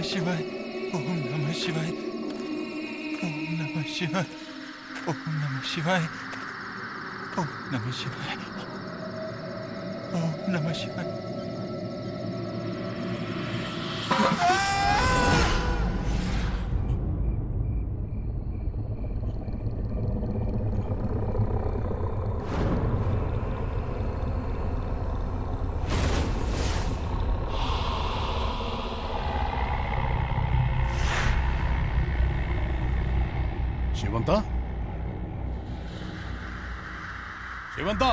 नमः शिवाय, ओम नमः शिवाय, ओम नमः शिवाय, ओम नमः शिवाय, ओम नमः शिवाय, ओम नमः शिवाय। शिवंता, शिवंता,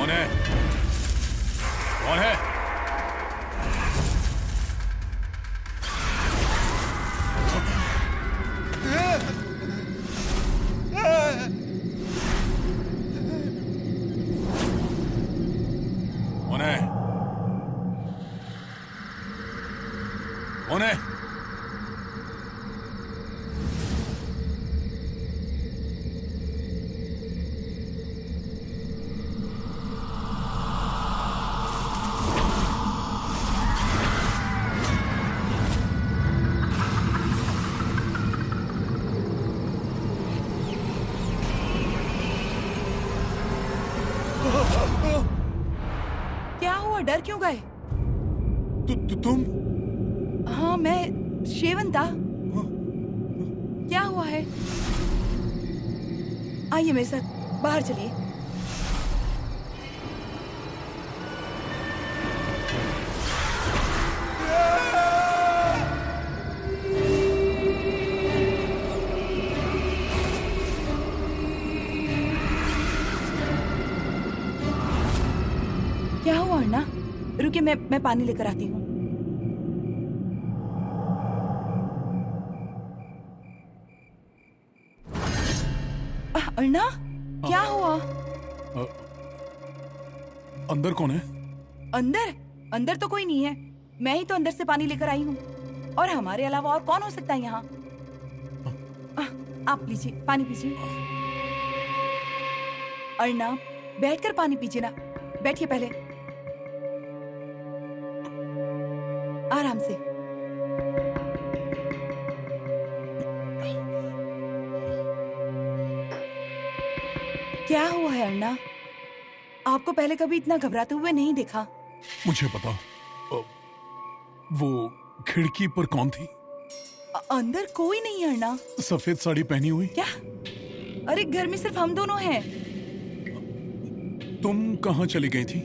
कौन है? कौन है? कौन है? कौन है? क्या हुआ? डर क्यों गए? तुम? हाँ, मैं शेवंता। क्या हुआ है? आइए मेरे साथ, बाहर चलिए। क्या हुआ अन्ना? रुकिए, मैं पानी लेकर आती हूँ। अन्ना, क्या हुआ? अंदर कौन है? अंदर? अंदर तो कोई नहीं है। मैं ही तो अंदर से पानी लेकर आई हूँ। और हमारे अलावा और कौन हो सकता है यहाँ? आप लीजिए, पानी पीजिए। अर्णा, बैठकर पानी पीजिए ना। बैठिए पहले, आराम से। क्या हुआ है अर्णा? आपको पहले कभी इतना घबराते हुए नहीं देखा। मुझे पता। वो खिड़की पर कौन थी? अंदर कोई नहीं है अर्णा। सफेद साड़ी पहनी हुई? क्या? अरे घर में सिर्फ हम दोनों हैं। तुम कहाँ चली गई थी?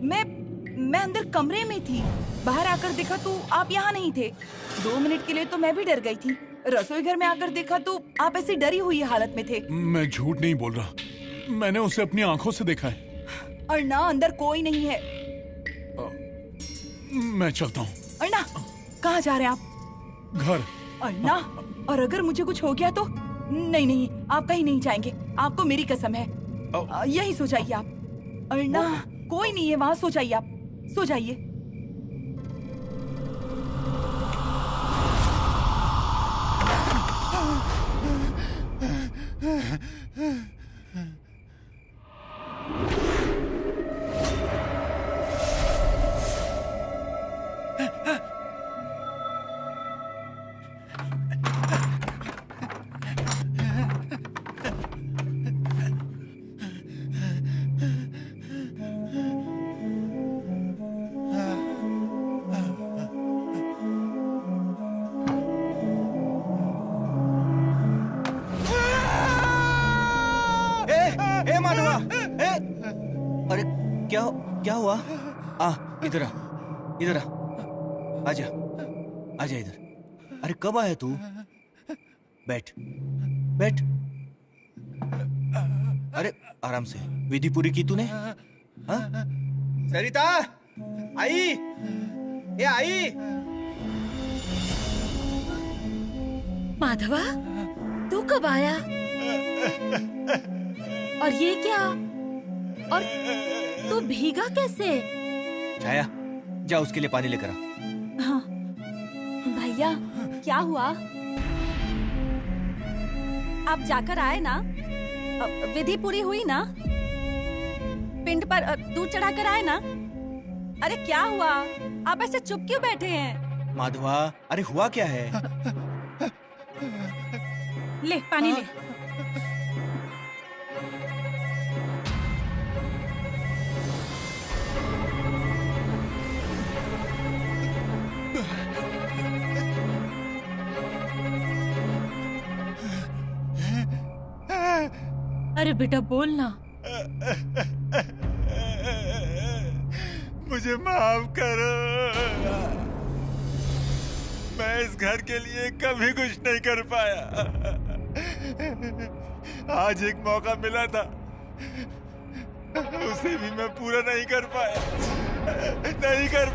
मैं अंदर कमरे में थी। बाहर आकर देखा तो आप यहाँ नहीं थे। 2 मिनट के लिए तो मैं भी डर गई थी। रसोई घर में आकर देखा तो आप ऐसी डरी हुई हालत में थे। मैं झूठ नहीं बोल रहा, मैंने उसे अपनी आंखों से देखा है। अर्णा, अंदर कोई नहीं है। मैं चलता हूँ। अर्णा, कहाँ जा रहे हैं आप? घर। अर्णा, और अगर मुझे कुछ हो गया तो? नहीं नहीं, आप कहीं नहीं जाएंगे। आपको मेरी कसम है। यही सो जाइए आप। अर्णा, कोई नहीं है वहाँ, सो जाइए आप, सो जाइए। ए माधवा, ए! अरे क्या हुआ? इधर आ, इधर आ, आजा, आजा इधर। अरे कब आया तू? बैठ, बैठ। अरे आराम से, विधि पूरी की तूने? हाँ? सरिता, आई, ये आई। माधवा, तू कब आया? और ये क्या? और तू भीगा कैसे? छाया, जा उसके लिए पानी लेकर आ। हाँ। भैया, क्या हुआ? आप जाकर आए ना? विधि पूरी हुई ना? पिंड पर दूध चढ़ाकर आए ना? अरे क्या हुआ? आप ऐसे चुप क्यों बैठे हैं? माधवा, अरे हुआ क्या है? ले पानी ले। अरे बेटा बोल ना। मुझे माफ करो। मैं इस घर के लिए कभी कुछ नहीं कर पाया। आज एक मौका मिला था, उसे भी मैं पूरा नहीं कर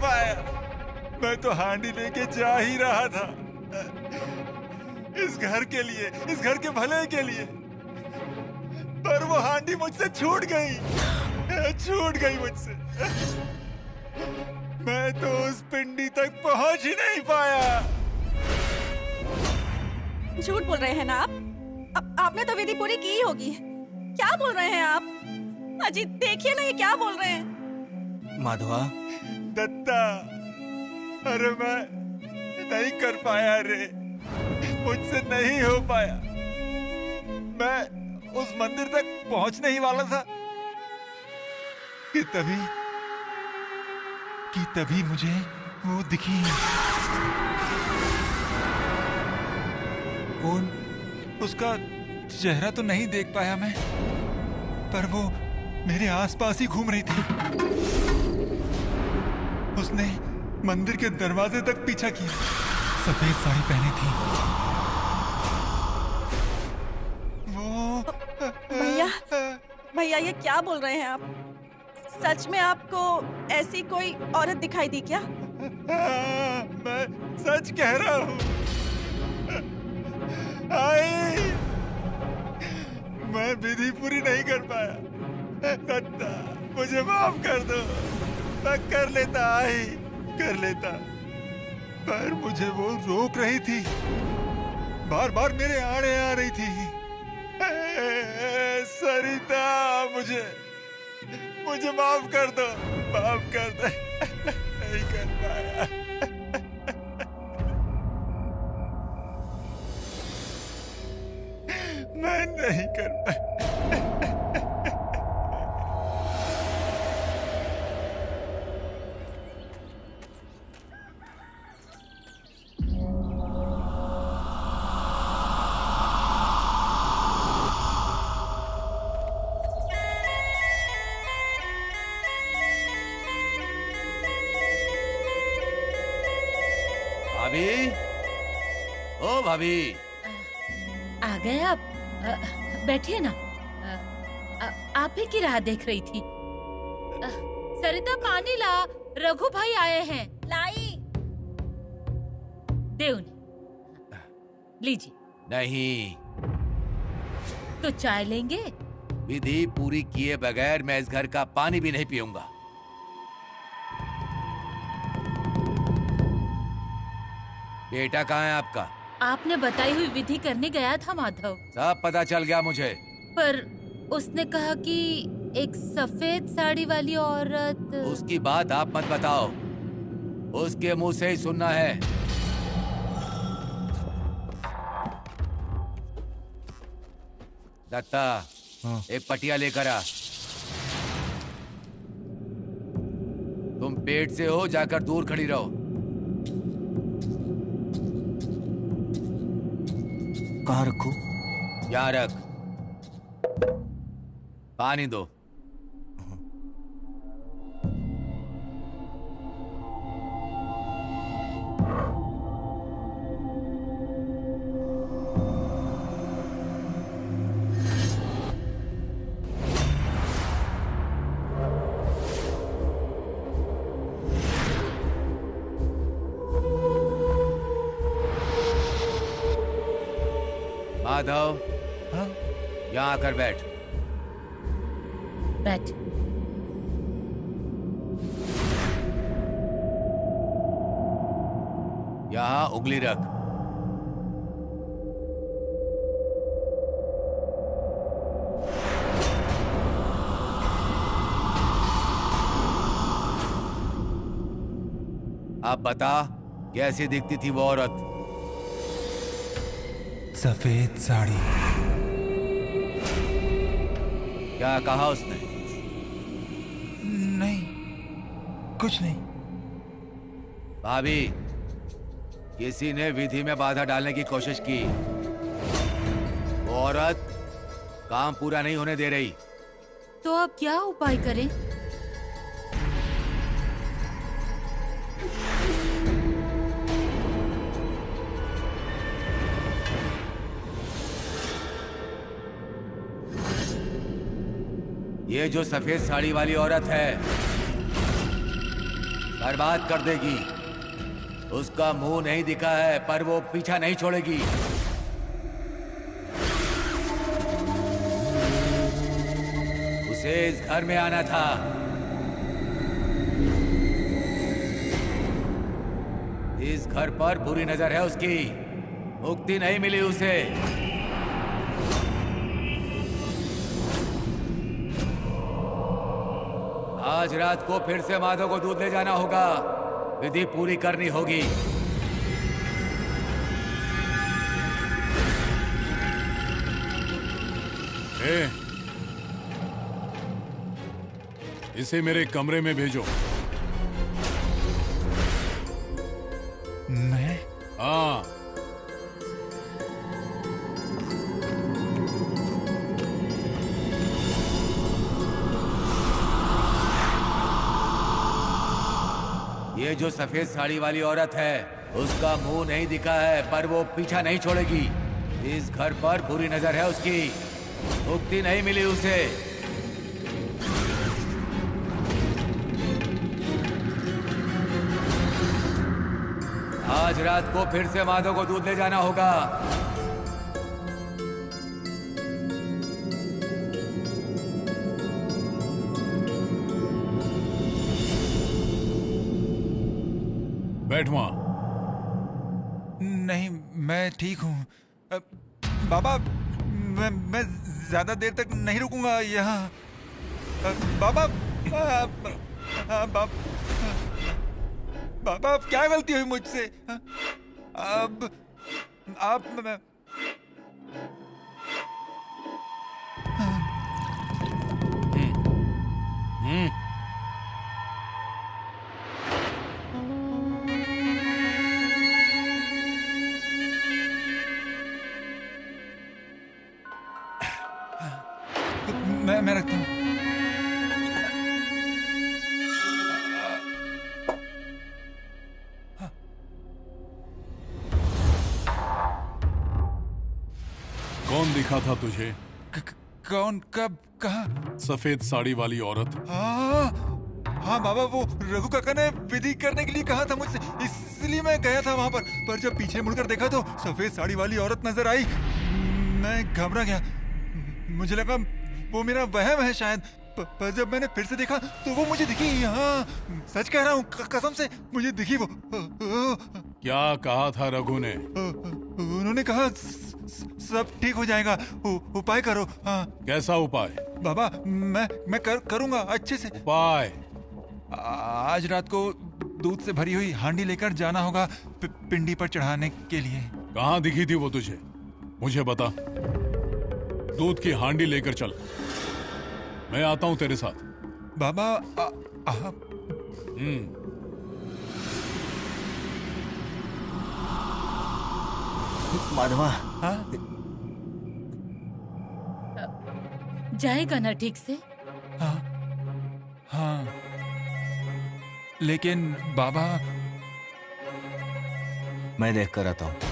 पाया। मैं तो हांडी लेके जा ही रहा था, इस घर के लिए, इस घर के भले के लिए। पर वो हांडी मुझसे छूट गई मुझसे। मैं तो उस पिंडी तक पहुंच ही नहीं पाया। झूठ बोल रहे हैं ना आप? आपने तो विधि पूरी की होगी। क्या बोल रहे हैं आप? अजी देखिए ना, ये क्या बोल रहे हैं? माधवा, दत्ता, अरे मैं नहीं कर पाया रे, मुझसे नहीं हो पाया। मैं उस मंदिर तक पहुंचने ही वाला था कि तभी मुझे वो दिखी। कौन? उसका चेहरा तो नहीं देख पाया मैं, पर वो मेरे आसपास ही घूम रही थी। उसने मंदिर के दरवाजे तक पीछा किया। सफेद साड़ी पहनी थी वो। भैया ये क्या बोल रहे हैं आप? सच में आपको ऐसी कोई औरत दिखाई दी क्या? मैं सच कह रहा हूँ। आई, मैं विधि पूरी नहीं कर पाया। दत्ता, मुझे माफ कर दो। मैं कर लेता, पर मुझे वो रोक रही थी, बार बार मेरे आड़े आ रही थी। सरिता, मुझे माफ कर दो। नहीं कर पाया। मैं नहीं कर पाया। भाभी, ओ भाभी, आ गए आप? बैठिए ना। आप ही की राह देख रही थी। सरिता पानी ला, रघु भाई आए हैं। लाई। दे उन्हें। लीजिए। नहीं, तो चाय लेंगे? विधि पूरी किए बगैर मैं इस घर का पानी भी नहीं पीऊंगा। बेटा कहाँ है आपका? आपने बताई हुई विधि करने गया था माधव। सब पता चल गया मुझे। पर उसने कहा कि एक सफेद साड़ी वाली औरत। उसकी बात आप मत बताओ, उसके मुंह से ही सुनना है। दत्ता, एक पटिया लेकर आ। तुम पेट से हो, जाकर दूर खड़ी रहो। कहाँ रखूं? यहाँ रख। पानी दो। माधव, हाँ? यहाँ आकर बैठ। बैठ। यहाँ उंगली रख। अब बता, कैसी दिखती थी वो औरत? सफेद साड़ी। क्या कहा उसने? नहीं, कुछ नहीं। भाभी, किसी ने विधि में बाधा डालने की कोशिश की। वो औरत काम पूरा नहीं होने दे रही। तो अब क्या उपाय करें? ये जो सफेद साड़ी वाली औरत है, बर्बाद कर देगी। उसका मुंह नहीं दिखा है, पर वो पीछा नहीं छोड़ेगी। उसे इस घर में आना था। इस घर पर बुरी नजर है उसकी। मुक्ति नहीं मिली उसे। आज रात को फिर से माधव को दूध ले जाना होगा। विधि पूरी करनी होगी। इसे मेरे कमरे में भेजो। मैं? हाँ। ये जो सफेद साड़ी वाली औरत है, उसका मुंह नहीं दिखा है, पर वो पीछा नहीं छोड़ेगी। इस घर पर बुरी नजर है उसकी। मुक्ति नहीं मिली उसे। आज रात को फिर से माधव को दूध ले जाना होगा। बैठ वहां। नहीं, मैं ठीक हूँ। बाबा, मैं ज्यादा देर तक नहीं रुकूंगा यहाँ। बाबा, बाबा, अब क्या गलती हुई मुझसे? अब आप मैं रखता हूँ। कौन दिखा था तुझे? कौन? कब? कहाँ? सफेद साड़ी वाली औरत। हाँ बाबा, वो रघु काका ने विधि करने के लिए कहा था मुझसे, इसलिए मैं गया था वहाँ पर जब पीछे मुड़कर देखा तो सफेद साड़ी वाली औरत नजर आई। मैं घबरा गया। मुझे लगा वो मेरा वहम है शायद, पर जब मैंने फिर से देखा तो वो मुझे दिखी। हाँ, सच कह रहा हूँ, कसम से मुझे दिखी वो। क्या कहा था रघु ने? उन्होंने कहा सब ठीक हो जाएगा, उपाय करो। हाँ। कैसा उपाय? बाबा, मैं करूँगा अच्छे से। उपाय? आज रात को दूध से भरी हुई हांडी लेकर जाना होगा पिंडी पर चढ़ाने के लिए। कहाँ दिखी थी वो तुझे? मुझे बता। दूध की हांडी लेकर चल, मैं आता हूं तेरे साथ। बाबा, माधवा। हाँ? जाएगा ना ठीक से? हाँ, हाँ, लेकिन बाबा, मैं देख कर आता हूं।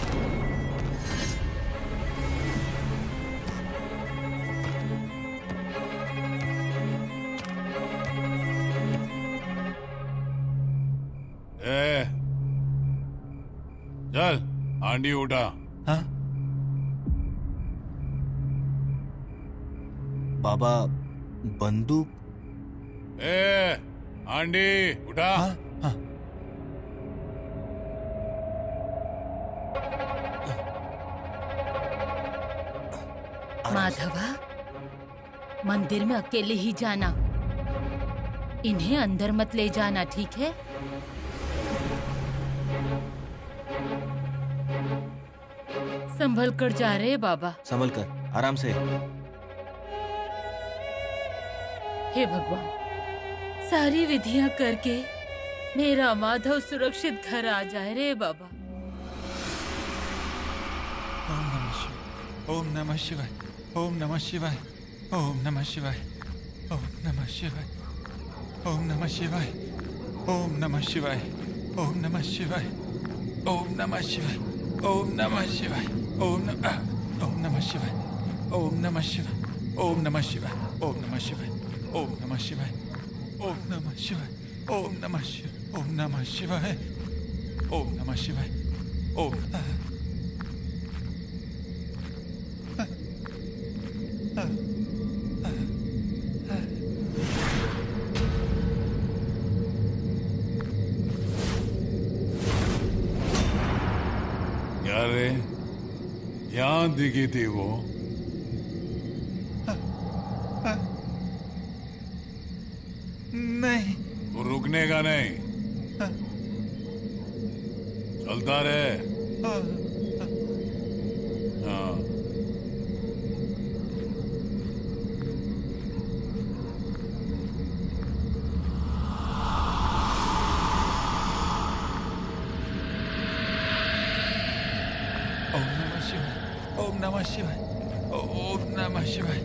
चल, हांडी उठा। हाँ? बाबा बंदूक। ए हांडी उठा। हाँ हाँ माधवा, मंदिर में अकेले ही जाना, इन्हें अंदर मत ले जाना, ठीक है? संभल कर जा रहे बाबा। संभल कर, आराम से। हे भगवान, सारी विधियां करके मेरा माधव सुरक्षित घर आ जाए रे बाबा। ओम नमः शिवाय, ओम नमः शिवाय, ओम नमः शिवाय, ओम नमः शिवाय, ओम नमः शिवाय, ओम नमः शिवाय, ओम नमः शिवाय, ओम नमः शिवाय, ओम नमः शिवाय, ओम नमः शिवाय, ओम नमः शिवाय, ओम नमः शिवाय, ओम नमः शिवाय, ओम नमः शिवाय, ओम नमः शिवाय, ओम नमः शिवाय, ओम नमः शिवाय, ओम नमः शिवाय, ओम क्या रे, यहाँ दिखी थी वो? नहीं। वो रुकने का नहीं, चलता रहे। हाँ। ओम नमः शिवाय, ओम नमः शिवाय,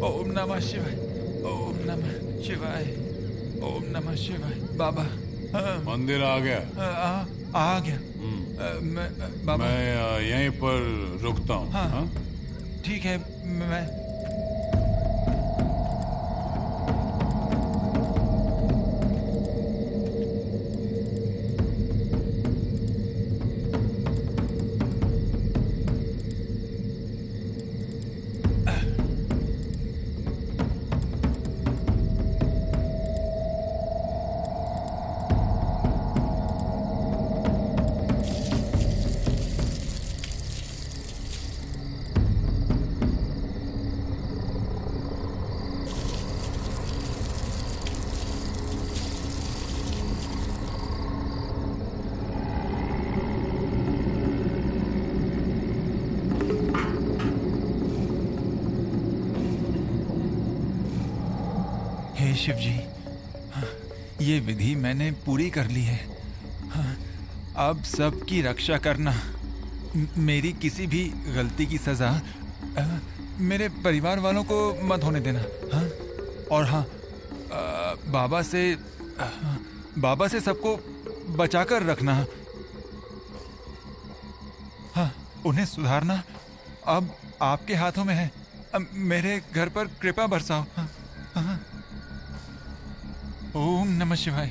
ओम नमः शिवाय, ओम नमः शिवाय, ओम नमः शिवाय। बाबा मंदिर आ गया? आ गया। बाबा मैं यहीं पर रुकता हूँ। हाँ ठीक है। मैं शिव जी, ये विधि मैंने पूरी कर ली है। अब सबकी रक्षा करना, मेरी किसी भी गलती की सजा मेरे परिवार वालों को मत होने देना। और हाँ, बाबा से सबको बचाकर रखना। हाँ, उन्हें सुधारना अब आपके हाथों में है। मेरे घर पर कृपा बरसाओ। हाँ। ओम नमः शिवाय।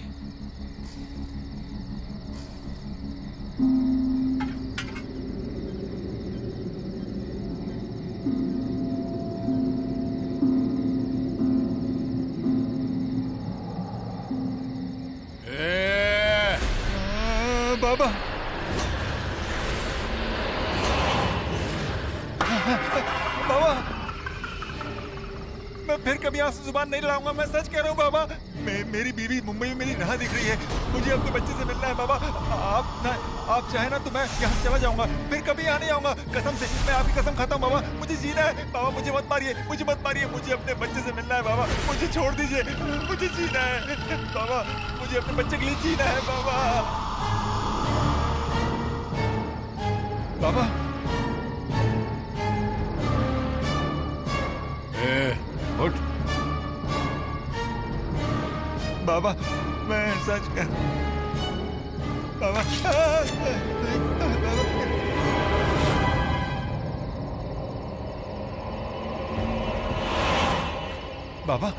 बाबा बाबा, मैं फिर कभी आपसे जुबान नहीं लड़ाऊंगा। मैं सच कह रहा हूँ बाबा। मेरी बीवी मुंबई में मेरी राह दिख रही है। मुझे अपने बच्चे से मिलना है बाबा। आप चाहे ना तो मैं यहाँ से चला जाऊंगा, फिर कभी यहाँ नहीं आऊंगा। कसम से, मैं आपकी कसम खाता हूँ बाबा। मुझे जीना है बाबा, मुझे मत मारिए, मुझे मत मारिए। मुझे अपने बच्चे से मिलना है बाबा, मुझे छोड़ दीजिए। मुझे जीना है बाबा, मुझे अपने बच्चे के लिए जीना है बाबा। बाबा उठ। बाबा मैं सच कर बाबा। बाबा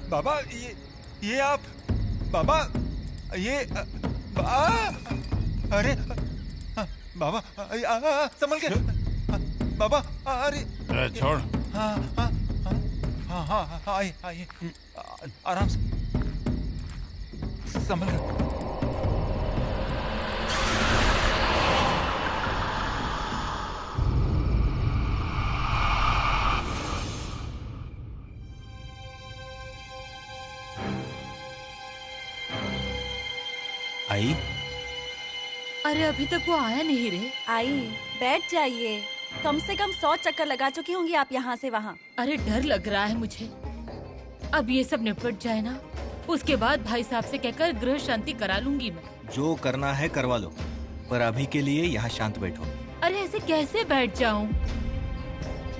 बाबा ये आप बाबा ये अरे बाबा संभल के बाबा। अरे छोड़। हाँ हाँ हाँ हाँ हाँ आइए आइए आराम से संभल कर। आई, अरे अभी तक वो आया नहीं रे। आई बैठ जाइए, कम से कम 100 चक्कर लगा चुकी होंगी आप यहाँ से वहाँ। अरे डर लग रहा है मुझे। अब ये सब निपट जाए ना, उसके बाद भाई साहब से कहकर गृह शांति करा लूंगी मैं। जो करना है करवा लो, पर अभी के लिए यहाँ शांत बैठो। अरे ऐसे कैसे बैठ जाऊं?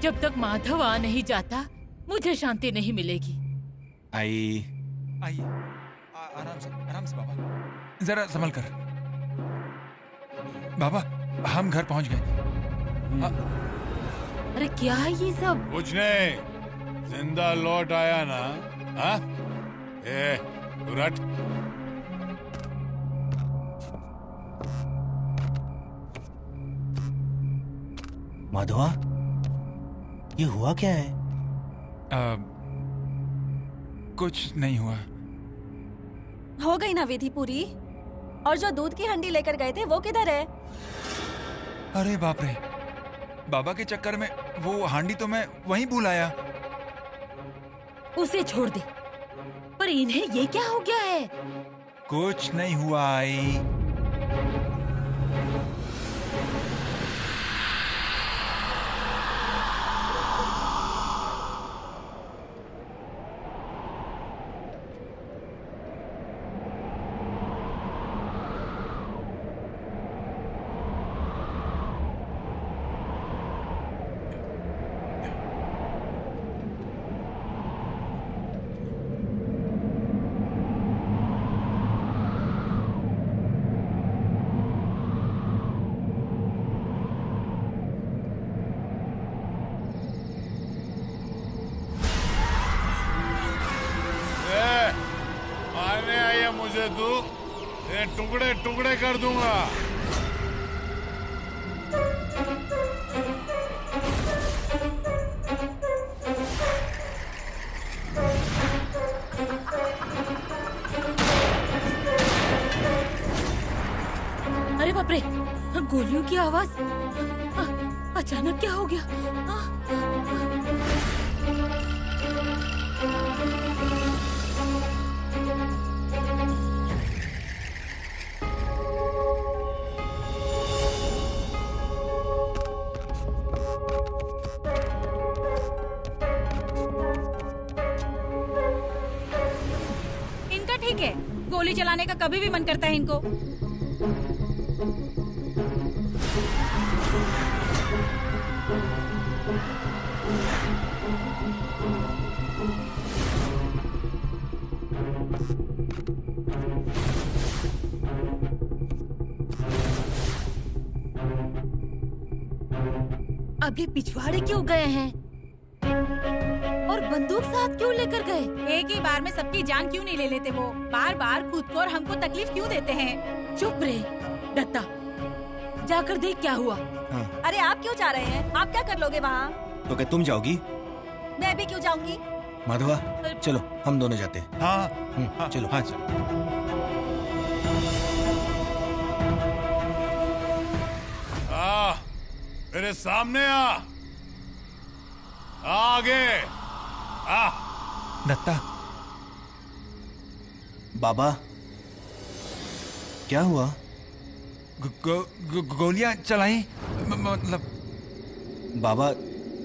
जब तक माधव आ नहीं जाता मुझे शांति नहीं मिलेगी। आई, आइए आराम से बाबा, जरा संभल कर। बाबा हम घर पहुंच गए। अरे क्या है ये सब? कुछ नहीं, जिंदा लौट आया ना। हाँ? ए, तू रट। माधवा, ये हुआ क्या है? कुछ नहीं हुआ। हो गई ना विधि पूरी? और जो दूध की हंडी लेकर गए थे वो किधर है? अरे बाप रे, बाबा के चक्कर में वो हांडी तो मैं वहीं भूल आया। उसे छोड़ दे, पर इन्हें ये क्या हो गया है? कुछ नहीं हुआ आई। मुझे तू ये टुकड़े टुकड़े कर दूंगा। अरे बाप रे, गोलियों की आवाज। अचानक क्या हो गया? इनका ठीक है, गोली चलाने का कभी भी मन करता है इनको। अब ये पिछवाड़े क्यों गए हैं? और बंदूक साथ क्यों लेकर गए? एक ही बार में सबकी जान क्यों नहीं ले लेते वो? बार बार खुद को और हमको तकलीफ क्यों देते हैं? चुप रहे दत्ता, जाकर देख क्या हुआ। हाँ। अरे आप क्यों जा रहे हैं? आप क्या कर लोगे वहाँ? तो क्या तुम जाओगी? मैं भी क्यों जाऊंगी? माधवा चलो हम दोनों जाते हैं। हाँ चलो। हाँ चलो। मेरे सामने आ आगे आ। दत्ता, बाबा क्या हुआ? गोलियां चलाई मतलब। बाबा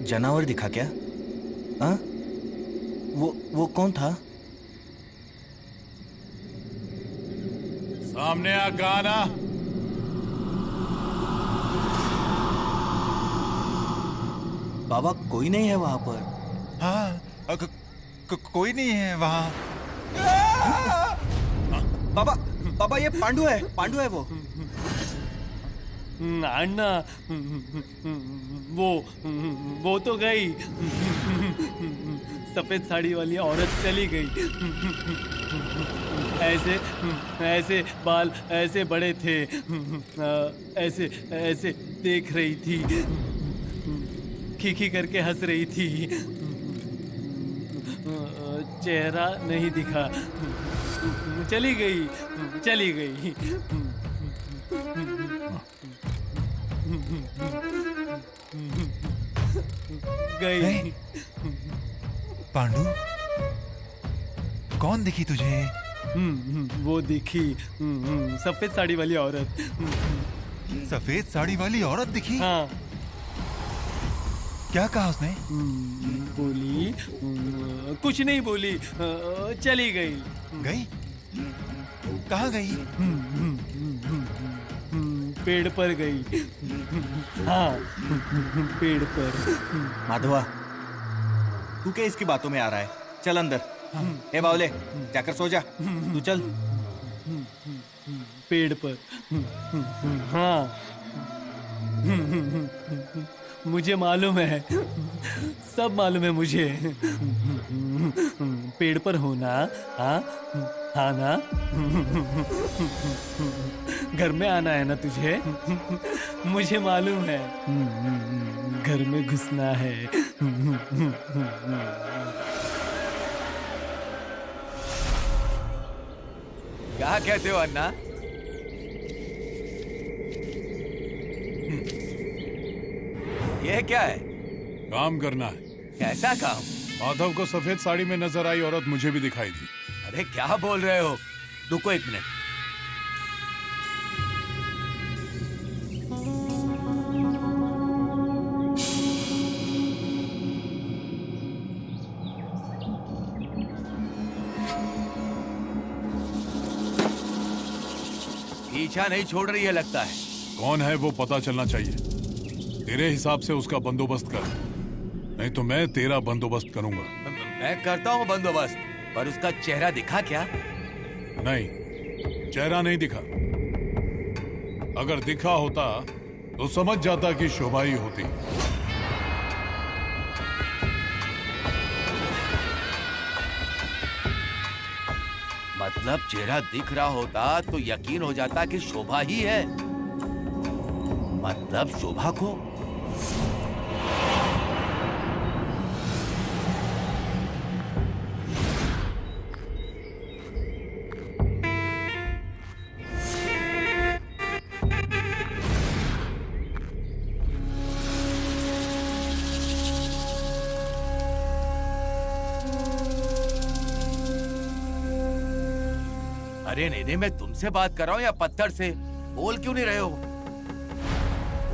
जानवर दिखा क्या? हाँ? वो कौन था? सामने आ गाना। बाबा कोई नहीं है वहाँ पर। हाँ कोई नहीं है वहाँ। बाबा बाबा ये पांडु है वो। अन्ना, वो तो गई। सफेद साड़ी वाली औरत चली गई। ऐसे बाल ऐसे बड़े थे, ऐसे देख रही थी, खीखी करके हंस रही थी, चेहरा नहीं दिखा, चली गई। गई। पांडु, कौन दिखी तुझे? वो दिखी, सफेद साड़ी वाली औरत। सफेद साड़ी वाली औरत दिखी? हाँ। क्या कहा उसने? बोली कुछ नहीं बोली, चली गई। गई? कहाँ गई? पेड़ पर गई। हाँ, पेड़ पर। माधवा, तू क्या इसकी बातों में आ रहा है? चल अंदर। ए बावले, जाकर सो जा। तू चल। पेड़ पर। हाँ, मुझे मालूम है, सब मालूम है मुझे। पेड़ पर होना, हाँ ना? घर में आना है ना तुझे? मुझे मालूम है, घर में घुसना है। क्या कहते हो अन्ना? ये क्या है? काम करना है। कैसा काम? माधव को सफेद साड़ी में नजर आई औरत मुझे भी दिखाई दी। अरे क्या बोल रहे हो? रुको एक मिनट। पीछा नहीं छोड़ रही है लगता है। कौन है वो पता चलना चाहिए। तेरे हिसाब से उसका बंदोबस्त कर, नहीं तो मैं तेरा बंदोबस्त करूंगा। मैं करता हूँ बंदोबस्त, पर उसका चेहरा दिखा क्या? नहीं, चेहरा नहीं दिखा। अगर दिखा होता तो समझ जाता कि शोभा ही होती। मतलब चेहरा दिख रहा होता तो यकीन हो जाता कि शोभा ही है। मतलब शोभा को अरे नहीं, मैं तुमसे बात कर रहा हूँ या पत्थर से? बोल क्यों नहीं रहे हो?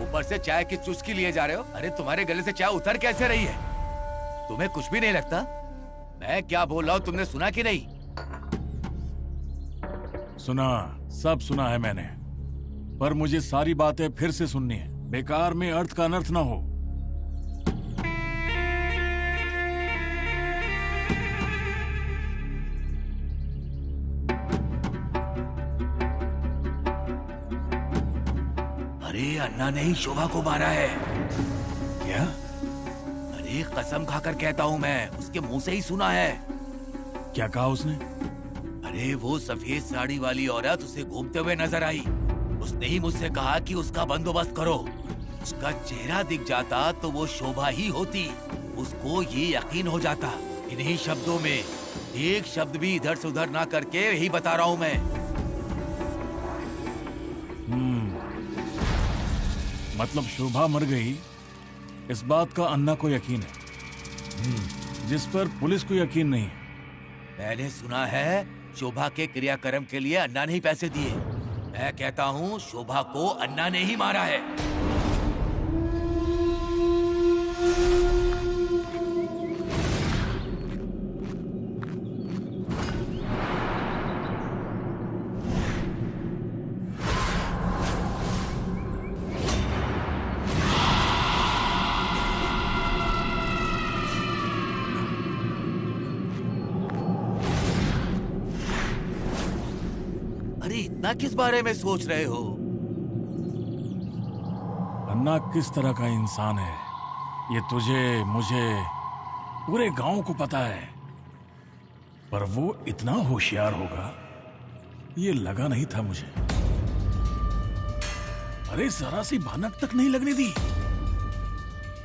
ऊपर से चाय की चुस्की लिए जा रहे हो। अरे तुम्हारे गले से चाय उतर कैसे रही है? तुम्हें कुछ भी नहीं लगता? मैं क्या बोल रहा हूँ तुमने सुना कि नहीं? सुना, सब सुना है मैंने, पर मुझे सारी बातें फिर से सुननी है। बेकार में अर्थ का अनर्थ ना हो। अरे अन्ना ने ही शोभा को मारा है। क्या? अरे कसम खाकर कहता हूँ मैं, उसके मुंह से ही सुना है। क्या कहा उसने? अरे वो सफेद साड़ी वाली औरत उसे घूमते हुए नजर आई। उसने ही मुझसे कहा कि उसका बंदोबस्त करो। उसका चेहरा दिख जाता तो वो शोभा ही होती। उसको ये यकीन हो जाता। इन्हीं शब्दों में, एक शब्द भी इधर से उधर ना करके यही बता रहा हूँ मैं। मतलब शोभा मर गई, इस बात का अन्ना को यकीन है, जिस पर पुलिस को यकीन नहीं है। मैंने सुना है शोभा के क्रियाक्रम के लिए अन्ना ने ही पैसे दिए। मैं कहता हूँ शोभा को अन्ना ने ही मारा है। अरे इतना किस बारे में सोच रहे हो? अन्ना किस तरह का इंसान है ये तुझे, मुझे, पूरे गांव को पता है। पर वो इतना होशियार होगा ये लगा नहीं था मुझे। अरे जरा सी भनक तक नहीं लगने दी।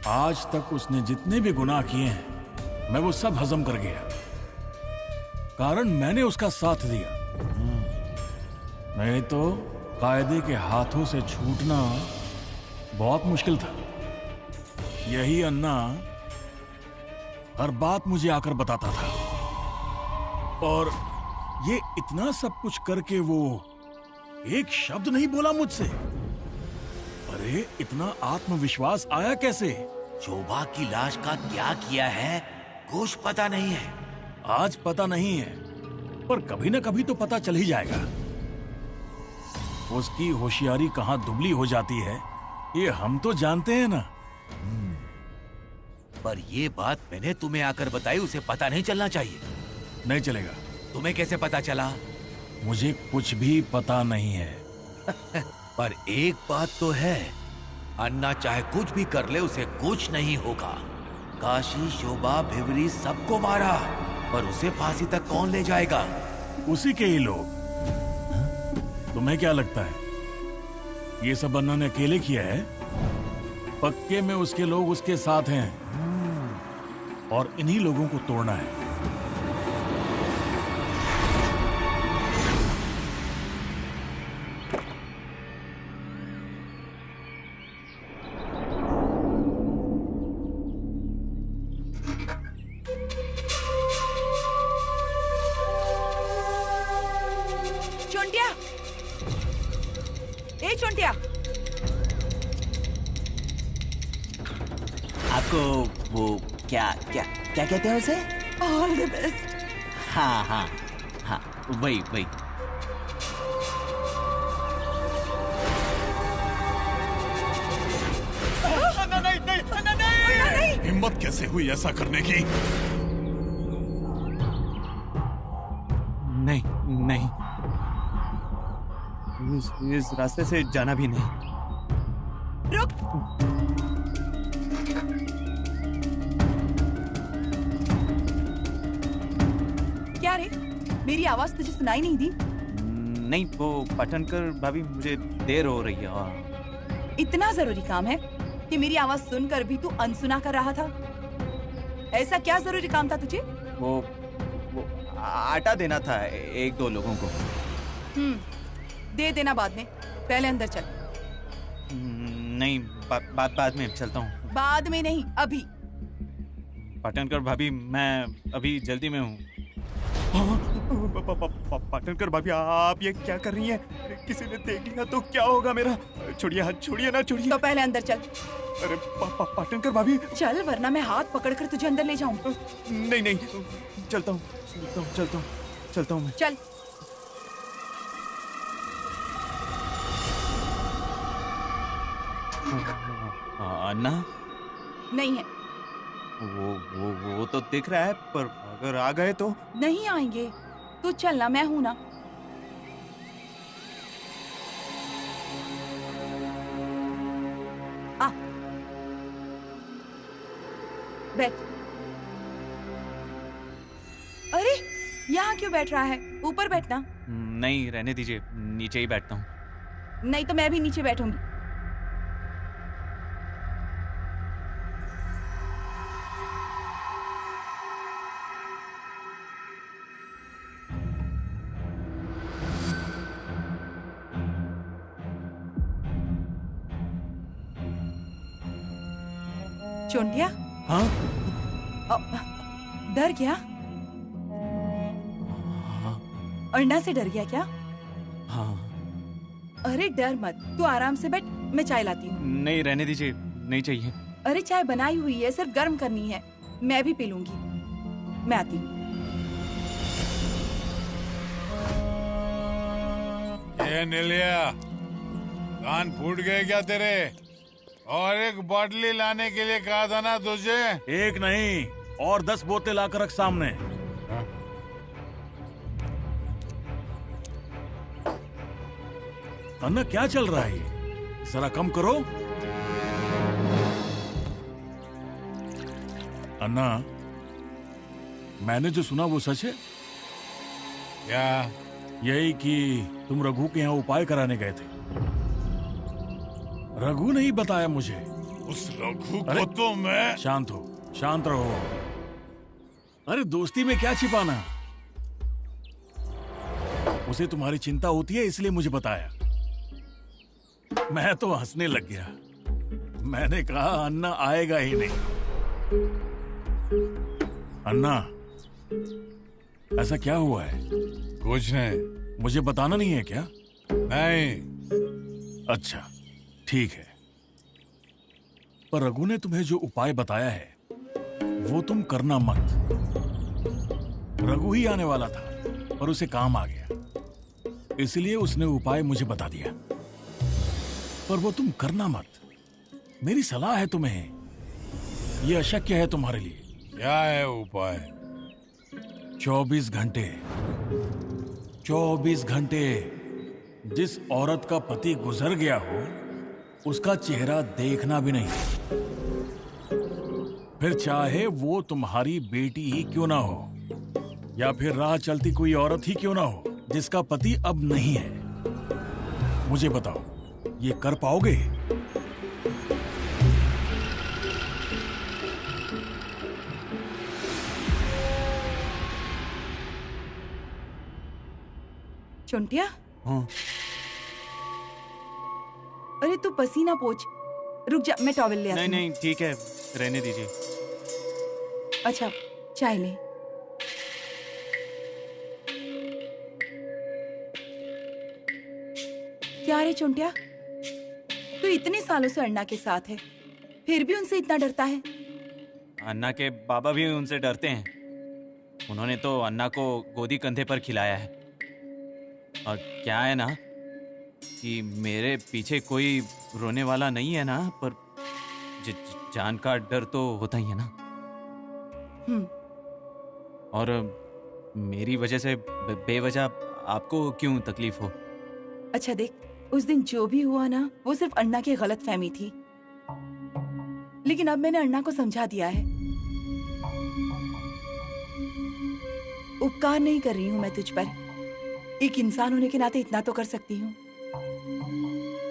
आज तक उसने जितने भी गुनाह किए हैं मैं वो सब हजम कर गया, कारण मैंने उसका साथ दिया। नहीं तो कायदे के हाथों से छूटना बहुत मुश्किल था। यही अन्ना हर बात मुझे आकर बताता था, और ये इतना सब कुछ करके वो एक शब्द नहीं बोला मुझसे। अरे इतना आत्मविश्वास आया कैसे? शोभा की लाश का क्या किया है कुछ पता नहीं है। आज पता नहीं है, पर कभी ना कभी तो पता चल ही जाएगा। उसकी होशियारी कहाँ दुबली हो जाती है ये हम तो जानते हैं ना। पर ये बात मैंने तुम्हें आकर बताई, उसे पता नहीं चलना चाहिए। नहीं चलेगा। तुम्हें कैसे पता चला? मुझे कुछ भी पता नहीं है। पर एक बात तो है, अन्ना चाहे कुछ भी कर ले उसे कुछ नहीं होगा। काशी, शोभा, भिवरी सबको मारा, पर उसे फांसी तक कौन ले जाएगा? उसी के ही लोग। तुम्हें क्या लगता है ये सब अन्ना ने अकेले किया है? पक्के में उसके लोग उसके साथ हैं, और इन्हीं लोगों को तोड़ना है। आपको वो क्या क्या क्या कहते हैं उसे? All the best. हाँ हाँ हाँ, वही वही। नहीं। हिम्मत कैसे हुई ऐसा करने की? नहीं नहीं, इस रास्ते से जाना भी नहीं। रुक। क्या रे, मेरी आवाज तुझे सुनाई नहीं दी? नहीं, वो पटनकर भाभी मुझे देर हो रही है। इतना जरूरी काम है कि मेरी आवाज सुनकर भी तू अनसुना कर रहा था? ऐसा क्या जरूरी काम था तुझे? वो आटा देना था एक दो लोगों को। दे देना बाद में, पहले अंदर चल। नहीं, बाद में चलता हूँ। बाद में नहीं, अभी। पाटनकर भाभी मैं अभी जल्दी में हूँ। पाटनकर भाभी आप ये क्या कर रही हैं? किसी ने देख लिया तो क्या होगा मेरा? छोड़िए हाथ, छोड़िए ना, छोड़िए। तो पहले अंदर चल। अरे पाटनकर भाभी चल, वरना मैं हाथ पकड़कर तुझे अंदर ले जाऊं। नहीं नहीं, चलता हूँ मैं। चल। अन्ना नहीं है। वो तो दिख रहा है, पर अगर आ गए तो? नहीं आएंगे, तू चलना, मैं हूं ना। आ, बैठ। अरे यहाँ क्यों बैठ रहा है? ऊपर बैठना। नहीं, रहने दीजिए, नीचे ही बैठता हूँ। नहीं तो मैं भी नीचे बैठूंगी। चोंटिया? हाँ? डर गया? अन्ना से डर गया क्या? हाँ। अरे डर मत, तू आराम से बैठ, मैं चाय लाती हूँ। नहीं, रहने दीजिए, नहीं चाहिए। अरे चाय बनाई हुई है, सिर्फ गर्म करनी है, मैं भी पी लूंगी। मैं आती हूँ। ये नीलिया, कान फूट गए क्या तेरे? और एक बोतली लाने के लिए कहा था ना तुझे? एक नहीं, और 10 बोतलें लाकर रख सामने। अन्ना क्या चल रहा है? जरा कम करो। अन्ना, मैंने जो सुना वो सच है? क्या? यही कि तुम रघु के यहाँ उपाय कराने गए थे। रघु ने ही बताया मुझे। उस रघु को तो मैं... शांत हो, शांत रहो। अरे दोस्ती में क्या छिपाना, उसे तुम्हारी चिंता होती है इसलिए मुझे बताया। मैं तो हंसने लग गया। मैंने कहा अन्ना आएगा ही नहीं। अन्ना, ऐसा क्या हुआ है? कुछ नहीं। मुझे बताना नहीं है क्या? नहीं। अच्छा ठीक है, पर रघु ने तुम्हें जो उपाय बताया है वो तुम करना मत। रघु ही आने वाला था पर उसे काम आ गया, इसलिए उसने उपाय मुझे बता दिया। पर वो तुम करना मत, मेरी सलाह है तुम्हें। ये अशक्य है तुम्हारे लिए। क्या है उपाय? 24 घंटे 24 घंटे जिस औरत का पति गुजर गया हो उसका चेहरा देखना भी नहीं, फिर चाहे वो तुम्हारी बेटी ही क्यों ना हो या फिर राह चलती कोई औरत ही क्यों ना हो जिसका पति अब नहीं है। मुझे बताओ, ये कर पाओगे? चुंटिया, हाँ। अरे तू पसीना पोंछ। रुक जा, मैं टॉवेल ले आती हूँ। नहीं ठीक है, रहने दीजिए। अच्छा, चाय ले। क्या रे चुंटिया, तू इतने सालों से अन्ना के साथ है, फिर भी उनसे इतना डरता है? अन्ना के बाबा भी उनसे डरते हैं। उन्होंने तो अन्ना को गोदी कंधे पर खिलाया है। और क्या है ना कि मेरे पीछे कोई रोने वाला नहीं है ना, पर जान का डर तो होता ही है ना। और मेरी वजह से बेवजह आपको क्यों तकलीफ हो? अच्छा देख, उस दिन जो भी हुआ ना वो सिर्फ अन्ना की गलतफहमी थी, लेकिन अब मैंने अन्ना को समझा दिया है। उपकार नहीं कर रही हूँ मैं तुझ पर, एक इंसान होने के नाते इतना तो कर सकती हूँ,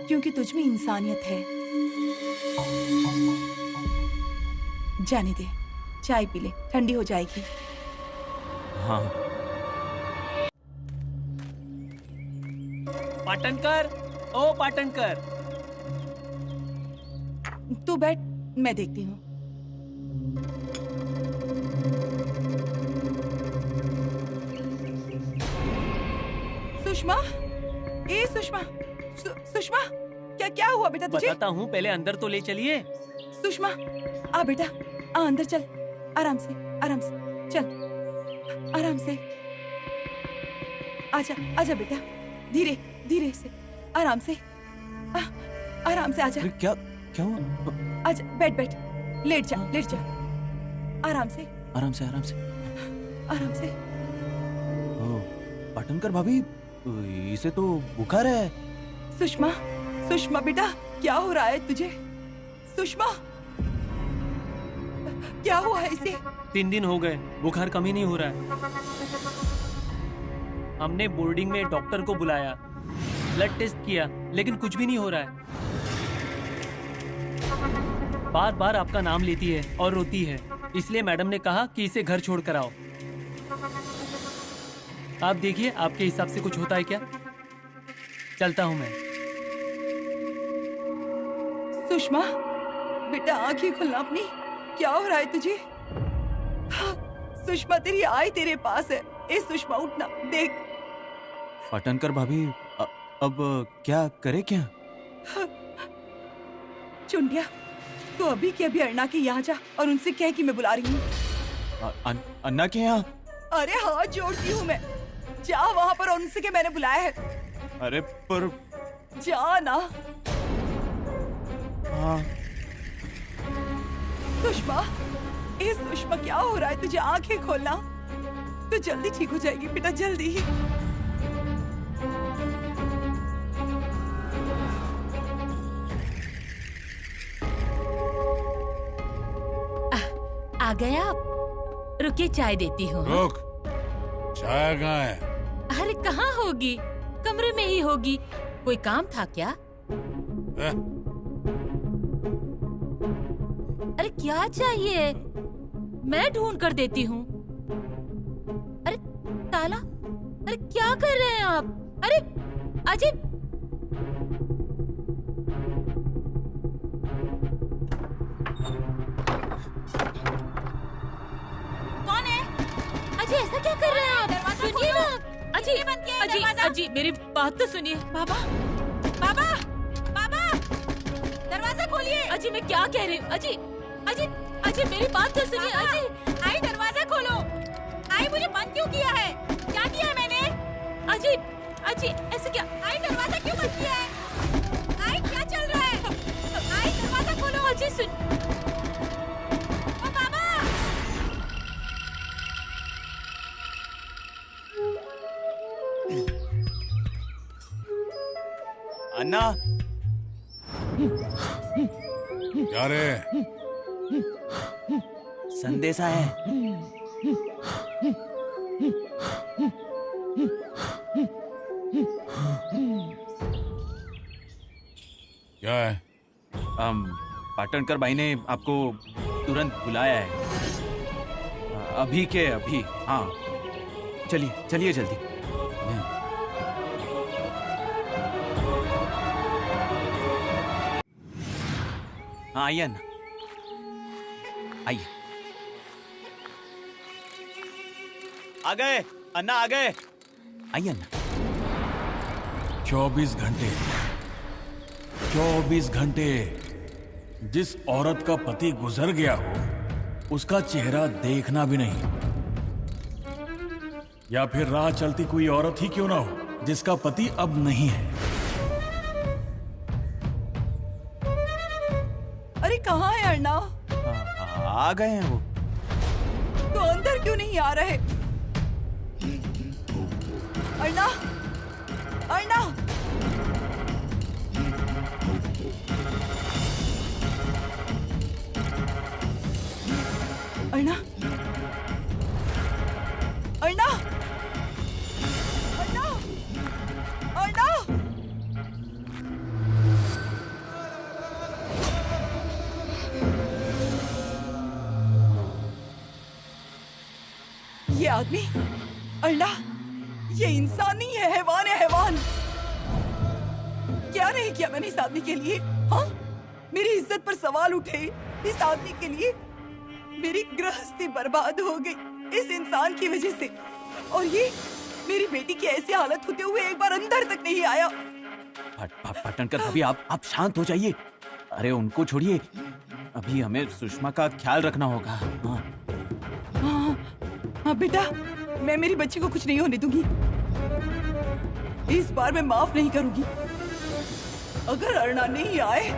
क्योंकि तुझ में इंसानियत है। जाने दे, चाय पी ले, ठंडी हो जाएगी। हाँ। पाटनकर, ओ पाटनकर। तू बैठ, मैं देखती हूँ। सुषमा, ए सुषमा, सुषमा, क्या हुआ बेटा तुझे? बताता हूँ, पहले अंदर तो ले चलिए। सुषमा, आ बेटा, आ अंदर चल, आराम से चल, आराम से। आजा आजा बेटा, धीरे धीरे से, आराम से, आराम से आजा। क्या हुआ? आजा, बैठ, लेट जा, आराम से। ओ, पाटनकर भाभी, इसे तो बुखार है। सुषमा बेटा, क्या हो रहा है तुझे? सुषमा, क्या हुआ है इसे? 3 दिन हो गए, बुखार कम ही नहीं हो रहा है। हमने बोर्डिंग में डॉक्टर को बुलाया, ब्लड टेस्ट किया, लेकिन कुछ भी नहीं हो रहा है। बार बार आपका नाम लेती है और रोती है, इसलिए मैडम ने कहा कि इसे घर छोड़ कर आओ। आप देखिए, आपके हिसाब से कुछ होता है क्या? चलता हूं मैं। सुषमा बेटा, आंखें खोलना अपनी, क्या हो रहा है तुझे? सुषमा, तेरी आई तेरे पास है। ए सुषमा, उठना, देख। पाटनकर भाभी, अब क्या करे क्या? चुंडिया, तू अभी के अभी अन्ना के यहाँ जा और उनसे कह कि मैं बुला रही हूँ। अन्ना के यहाँ? अरे हाथ जोड़ती हूँ मैं, जा वहाँ पर और उनसे के मैंने बुलाया है। अरे पर जा ना। हाँ। सुषमा, ए सुषमा, क्या हो रहा है तुझे? आंखें खोलना, तो जल्दी ठीक हो जाएगी बेटा, जल्दी ही। आ गए आप? रुकिए चाय देती हूँ। रुक, चाय कहाँ है? अरे कहाँ होगी, कमरे में ही होगी। कोई काम था क्या? अरे क्या चाहिए, मैं ढूंढ कर देती हूँ। अरे ताला, अरे क्या कर रहे हैं आप? अरे अजय, कौन है? अजय ऐसा क्या कर रहे हैं आप? सुनिए ना अजय, अजय, अजय मेरी बात तो सुनिए। बाबा, बाबा, बाबा, दरवाजा खोलिए। अजय मैं क्या कह रही हूँ? अजय, अजय, अजय मेरी बात तो सुनिए। अजय, आई दरवाजा खोलो। आई मुझे बंद क्यों किया है? क्या किया है मैंने? अजय, अजय ऐसे क्या? आई दरवाजा क्यों बंद किया है? आई क्या चल रहा है? आई दरवाजा खोलो। अजय सुन, ओ बाबा, अन्ना, क्या रे? संदेशा है। क्या है? पाटणकर भाई ने आपको तुरंत बुलाया है, अभी के अभी। हाँ चलिए चलिए जल्दी। हाँ आइए अन्ना, आइए। आ गए अन्ना, आ गए। आइए अन्ना। 24 घंटे 24 घंटे जिस औरत का पति गुजर गया हो उसका चेहरा देखना भी नहीं, या फिर राह चलती कोई औरत ही क्यों ना हो जिसका पति अब नहीं है। अरे कहाँ है अर्णव? आ गए हैं वो। तो अंदर क्यों नहीं आ रहे? अर्णव, अर्णव, अर्णव, अर्णव, अर्णव, अर्णव। ये आदमी, अर्णव, ये इंसान नहीं है, हैवान है, हैवान। क्या नहीं किया मैंने इस आदमी के लिए? हाँ, मेरी इज्जत पर सवाल उठे इस आदमी के लिए। मेरी गृहस्थी बर्बाद हो गई इस इंसान की वजह से, और ये मेरी बेटी की ऐसी हालत होते हुए एक बार अंदर तक नहीं आया। पाटणकर भाभी, आप शांत हो जाइए। अरे उनको छोड़िए, अभी हमें सुषमा का ख्याल रखना होगा। हाँ हाँ, हाँ बेटा, मैं मेरी बच्ची को कुछ नहीं होने दूंगी। इस बार मैं माफ नहीं करूंगी। अगर अर्णा नहीं आए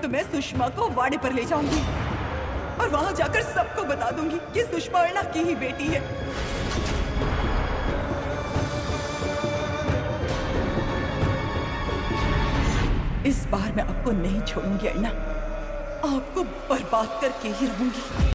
तो मैं सुषमा को वाड़े पर ले जाऊंगी और वहां जाकर सबको बता दूंगी कि सुषमा अर्णा की ही बेटी है। इस बार मैं आपको नहीं छोड़ूंगी अर्णा, आपको बर्बाद करके ही रहूंगी।